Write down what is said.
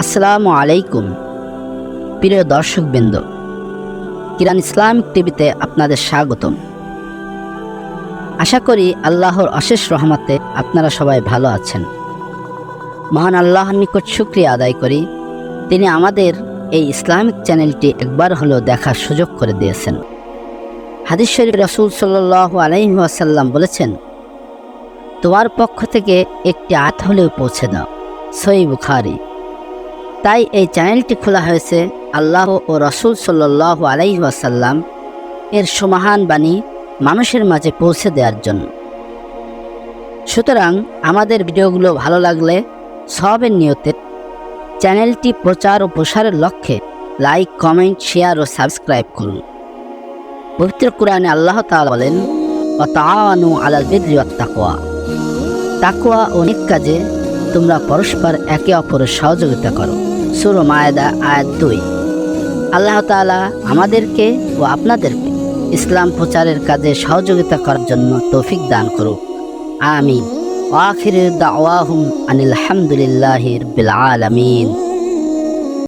আসসালামু আলাইকুম প্রিয় দর্শকবৃন্দ, কিরান ইসলামিক টিভিতে আপনাদের স্বাগতম। আশা করি আল্লাহর অশেষ রহমতে আপনারা সবাই ভালো আছেন। মহান আল্লাহর নিকট শুকরিয়া আদায় করি, তিনি আমাদের এই ইসলামিক চ্যানেলটি একবার হলেও দেখার সুযোগ করে দিয়েছেন। হাদিস শরীফ রাসূল সাল্লাল্লাহু আলাইহি ওয়াসাল্লাম বলেছেন, তোমার পক্ষ থেকে একটি আয়াত হলেও পৌঁছে দাও। সহিহ বুখারী। তাই এই চ্যানেলটি খোলা হয়েছে আল্লাহ ও রাসূল সাল্লাল্লাহু আলাইহি ওয়াসাল্লাম এর সুমহান বাণী মানুষের মাঝে পৌঁছে দেওয়ার জন্য। সুতরাং আমাদের ভিডিওগুলো ভালো লাগলে সওয়াবের নিয়তে চ্যানেলটি প্রচার ও প্রসারের লক্ষ্যে লাইক, কমেন্ট, শেয়ার ও সাবস্ক্রাইব করুন। পবিত্র কুরআনে আল্লাহ তাআলা বলেন, ওয়াতাআওয়ানু আলাল বিররি ওয়াত তাকওয়া। তাকওয়া ও নেক কাজে তোমরা পরস্পর একে অপরের সহযোগিতা করো। সূরা মায়েদা আয়াত 2। আল্লাহ তাআলা আমাদেরকে ও আপনাদেরকে ইসলাম প্রচারের কাজে সহযোগিতা করার জন্য তৌফিক দান করুক। আমিন। ওয়া আখিরু দাওয়াহুম আনিল হামদুলিল্লাহি রাব্বিল আলামিন।